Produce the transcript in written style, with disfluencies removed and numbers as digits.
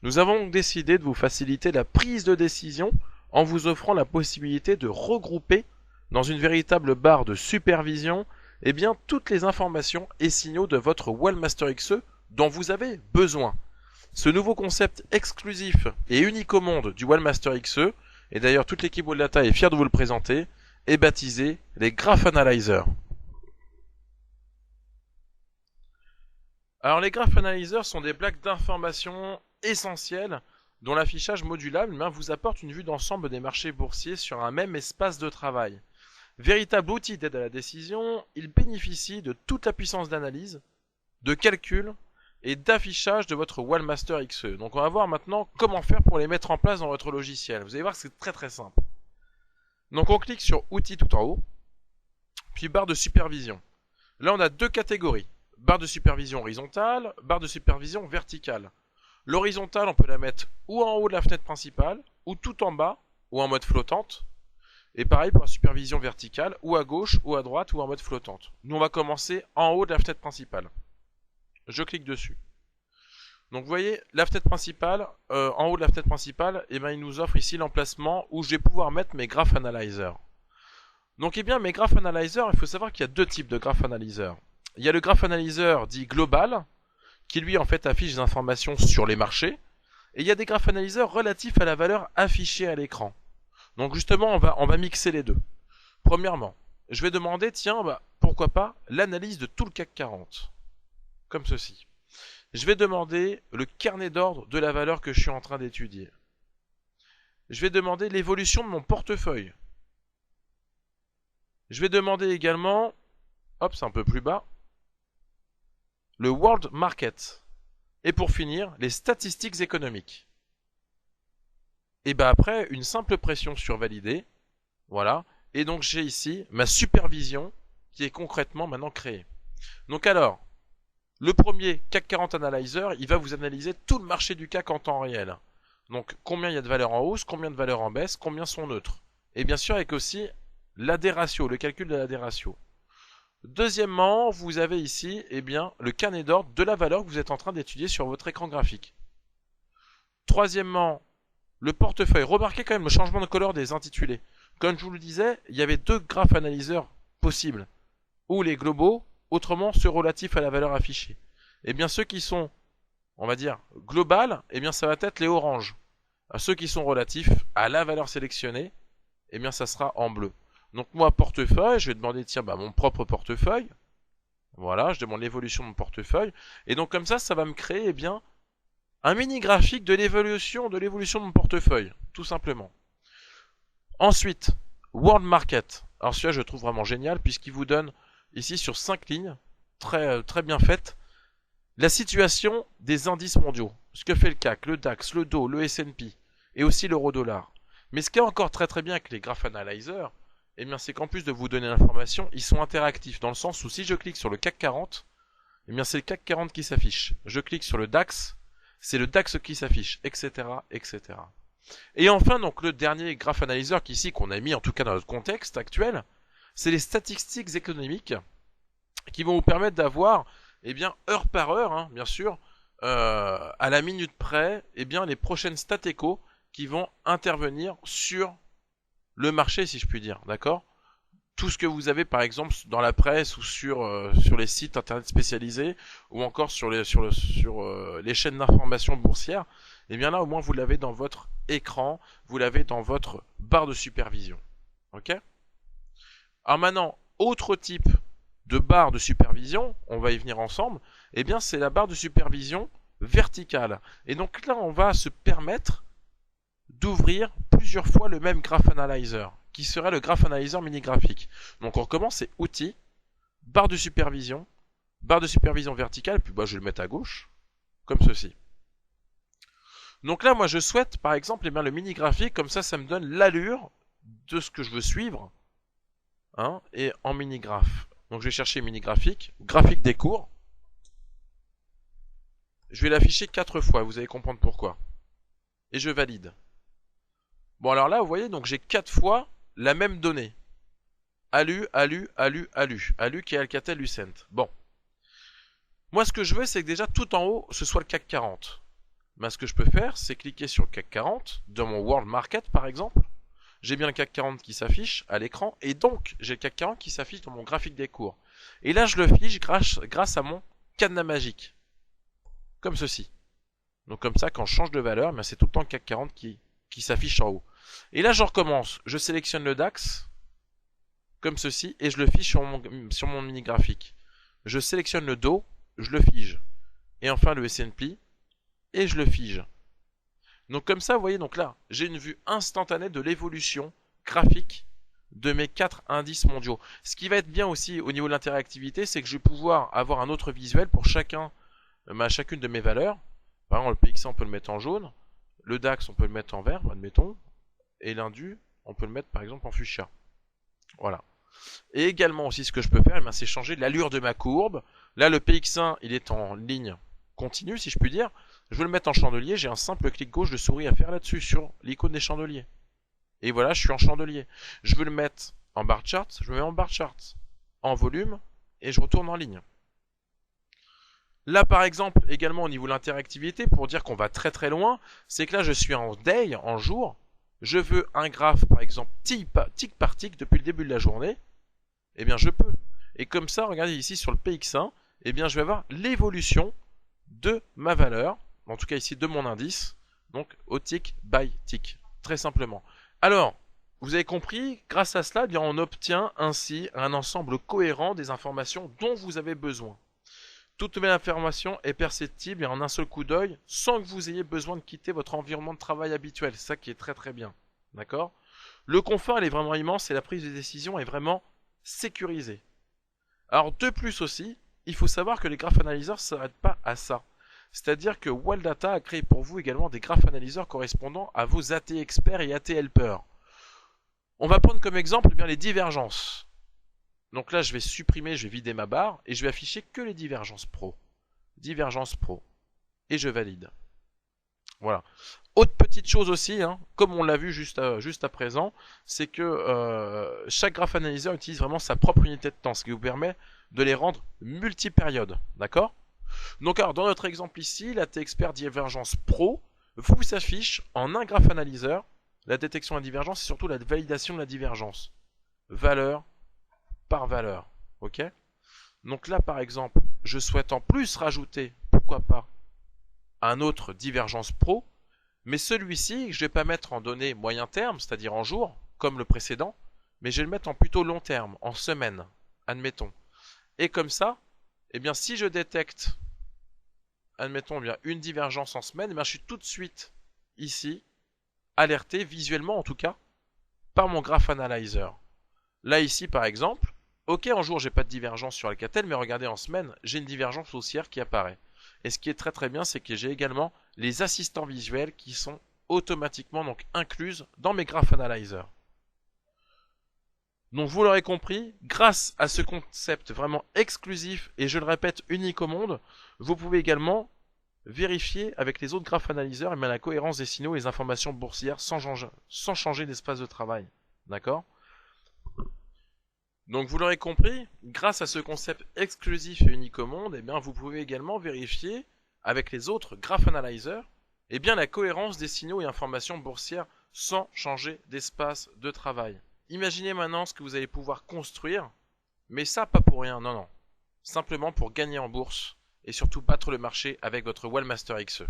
Nous avons donc décidé de vous faciliter la prise de décision en vous offrant la possibilité de regrouper dans une véritable barre de supervision eh bien, toutes les informations et signaux de votre Wellmaster XE dont vous avez besoin. Ce nouveau concept exclusif et unique au monde du Wellmaster XE, et d'ailleurs toute l'équipe Wellata est fière de vous le présenter, est baptisé les Graph Analyzers. Alors les Graph Analyzers sont des plaques d'information essentielles dont l'affichage modulable vous apporte une vue d'ensemble des marchés boursiers sur un même espace de travail. Véritable outil d'aide à la décision, il bénéficie de toute la puissance d'analyse, de calcul et d'affichage de votre Wellmaster XE. Donc on va voir maintenant comment faire pour les mettre en place dans votre logiciel. Vous allez voir que c'est très simple. Donc on clique sur Outils tout en haut, puis barre de supervision. Là on a deux catégories, barre de supervision horizontale, barre de supervision verticale. L'horizontale on peut la mettre ou en haut de la fenêtre principale, ou tout en bas, ou en mode flottante. Et pareil pour la supervision verticale, ou à gauche, ou à droite, ou en mode flottante. Nous on va commencer en haut de la fenêtre principale. Je clique dessus. Donc vous voyez, la fenêtre principale, en haut de la fenêtre principale, eh bien, il nous offre ici l'emplacement où je vais pouvoir mettre mes Graph Analyzers. Donc eh bien, mes Graph Analyzers, il faut savoir qu'il y a deux types de Graph Analyzers. Il y a le Graph Analyzer dit global, qui lui en fait affiche des informations sur les marchés, et il y a des Graph Analyzers relatifs à la valeur affichée à l'écran. Donc justement, on va mixer les deux. Premièrement, je vais demander, tiens, pourquoi pas l'analyse de tout le CAC 40. Comme ceci. Je vais demander le carnet d'ordre de la valeur que je suis en train d'étudier. Je vais demander l'évolution de mon portefeuille. Je vais demander également, hop, c'est un peu plus bas, le World Market. Et pour finir, les statistiques économiques. Et après, une simple pression sur valider, voilà, et donc j'ai ici ma supervision qui est concrètement maintenant créée. Donc alors, le premier CAC 40 Analyzer, il va vous analyser tout le marché du CAC en temps réel. Donc combien il y a de valeurs en hausse, combien de valeurs en baisse, combien sont neutres. Et bien sûr avec aussi l'AD ratio, le calcul de l'AD ratio. Deuxièmement, vous avez ici le carnet d'ordre de la valeur que vous êtes en train d'étudier sur votre écran graphique. Troisièmement, le portefeuille. Remarquez quand même le changement de couleur des intitulés. Comme je vous le disais, il y avait deux graphes analyseurs possibles. Ou les globaux, autrement ceux relatifs à la valeur affichée. Et bien ceux qui sont, on va dire, globales, ça va être les oranges. Ceux qui sont relatifs à la valeur sélectionnée, ça sera en bleu. Donc moi, portefeuille, je vais demander, tiens, mon propre portefeuille. Voilà, je demande l'évolution de mon portefeuille. Et donc comme ça va me créer, un mini graphique de l'évolution de mon portefeuille, tout simplement. Ensuite, World Market. Alors celui-là, je le trouve vraiment génial, puisqu'il vous donne, ici, sur 5 lignes, très bien faites, la situation des indices mondiaux. Ce que fait le CAC, le DAX, le Dow, le S&P, et aussi l'euro-dollar. Mais ce qui est encore très bien avec les Graph Analyzers, c'est qu'en plus de vous donner l'information, ils sont interactifs, dans le sens où si je clique sur le CAC 40, c'est le CAC 40 qui s'affiche. Je clique sur le DAX, c'est le DAX qui s'affiche, etc., etc. Et enfin, donc, le dernier Graph Analyzer qu'on a mis, en tout cas dans notre contexte actuel, c'est les statistiques économiques qui vont vous permettre d'avoir, heure par heure, bien sûr, à la minute près, les prochaines stats éco qui vont intervenir sur le marché, si je puis dire, d'accord ? Tout ce que vous avez, par exemple, dans la presse ou sur les sites internet spécialisés, ou encore sur les chaînes d'information boursière, là, au moins, vous l'avez dans votre écran, vous l'avez dans votre barre de supervision. Ok ? Alors maintenant, autre type de barre de supervision, on va y venir ensemble, c'est la barre de supervision verticale. Et donc là, on va se permettre d'ouvrir plusieurs fois le même Graph Analyzer, qui serait le Graph Analyzer mini-graphique. Donc on recommence, c'est Outils, barre de supervision verticale, puis je vais le mettre à gauche, comme ceci. Donc là, moi je souhaite, par exemple, le mini-graphique, comme ça me donne l'allure de ce que je veux suivre, et en mini-graphe. Donc je vais chercher mini-graphique, graphique des cours. Je vais l'afficher 4 fois, vous allez comprendre pourquoi. Et je valide. Bon alors là, vous voyez, donc j'ai 4 fois la même donnée. Alu qui est Alcatel-Lucent. Bon. Moi, ce que je veux, c'est que déjà, tout en haut, ce soit le CAC 40. ben, ce que je peux faire, c'est cliquer sur le CAC 40, dans mon World Market par exemple. J'ai bien le CAC 40 qui s'affiche à l'écran, et donc j'ai le CAC 40 qui s'affiche dans mon graphique des cours. Et là, je le fiche grâce à mon cadenas magique. Comme ceci. Donc comme ça, quand je change de valeur, ben, c'est tout le temps le CAC 40 qui s'affiche en haut. Et là, je recommence. Je sélectionne le DAX, comme ceci, et je le fiche sur mon mini graphique. Je sélectionne le Dow, je le fige. Et enfin le S&P, et je le fige. Donc comme ça, vous voyez, donc là, j'ai une vue instantanée de l'évolution graphique de mes 4 indices mondiaux. Ce qui va être bien aussi au niveau de l'interactivité, c'est que je vais pouvoir avoir un autre visuel pour chacune de mes valeurs. Par exemple, le PXA, on peut le mettre en jaune. Le DAX, on peut le mettre en vert, admettons. Et l'Indu, on peut le mettre par exemple en fuchsia. Voilà. Et également aussi, ce que je peux faire, c'est changer l'allure de ma courbe. Là, le PX1, il est en ligne continue, si je puis dire. Je veux le mettre en chandelier, j'ai un simple clic gauche de souris à faire là-dessus, sur l'icône des chandeliers. Et voilà, je suis en chandelier. Je veux le mettre en bar chart, je le mets en bar chart. En volume, et je retourne en ligne. Là, par exemple, également au niveau de l'interactivité, pour dire qu'on va très très loin, c'est que là, je suis en day, en jour. Je veux un graphe, par exemple, tic par tic, depuis le début de la journée. Eh bien, je peux. Et comme ça, regardez ici sur le PX1, eh bien, je vais avoir l'évolution de ma valeur, en tout cas ici de mon indice, donc au tick by tick, très simplement. Alors, vous avez compris, grâce à cela, eh bien, on obtient ainsi un ensemble cohérent des informations dont vous avez besoin. Toute nouvelle information est perceptible et en un seul coup d'œil, sans que vous ayez besoin de quitter votre environnement de travail habituel. C'est ça qui est très très bien. D'accord ? Le confort, il est vraiment immense et la prise de décision est vraiment sécurisée. Alors, de plus aussi, il faut savoir que les graphes analyseurs ne s'arrêtent pas à ça. C'est-à-dire que Waldata a créé pour vous également des graphes analyseurs correspondant à vos AT experts et AT helpers. On va prendre comme exemple eh bien, les divergences. Donc là, je vais supprimer, je vais vider ma barre et je vais afficher que les divergences pro. Divergence pro. Et je valide. Voilà. Autre petite chose aussi, hein, comme on l'a vu juste à présent, c'est que chaque graphe analyseur utilise vraiment sa propre unité de temps, ce qui vous permet de les rendre multipériodes. D'accord ? Donc alors, dans notre exemple ici, la T-Expert Divergence Pro vous affiche en un graphe analyseur la détection de la divergence et surtout la validation de la divergence. Valeur par valeur. Ok ? Donc là, par exemple, je souhaite en plus rajouter, pourquoi pas, un autre Divergence Pro, mais celui-ci, je ne vais pas mettre en données moyen terme, c'est-à-dire en jours, comme le précédent, mais je vais le mettre en plutôt long terme, en semaine, admettons. Et comme ça, eh bien, si je détecte, admettons, eh bien, une divergence en semaine, eh bien, je suis tout de suite ici, alerté, visuellement en tout cas, par mon graph analyzer. Là, ici, par exemple, ok, en jour, j'ai pas de divergence sur Alcatel, mais regardez, en semaine, j'ai une divergence haussière qui apparaît. Et ce qui est très très bien, c'est que j'ai également les assistants visuels qui sont automatiquement donc incluses dans mes graph analyzers. Donc vous l'aurez compris, grâce à ce concept vraiment exclusif et je le répète unique au monde, vous pouvez également vérifier avec les autres graph analyseurs la cohérence des signaux et les informations boursières sans changer d'espace de travail. D'accord ? Donc vous l'aurez compris, grâce à ce concept exclusif et unique au monde, eh bien, vous pouvez également vérifier avec les autres graph analyzers eh bien, la cohérence des signaux et informations boursières sans changer d'espace de travail. Imaginez maintenant ce que vous allez pouvoir construire, mais ça pas pour rien, non non. Simplement pour gagner en bourse et surtout battre le marché avec votre Wallmaster XE.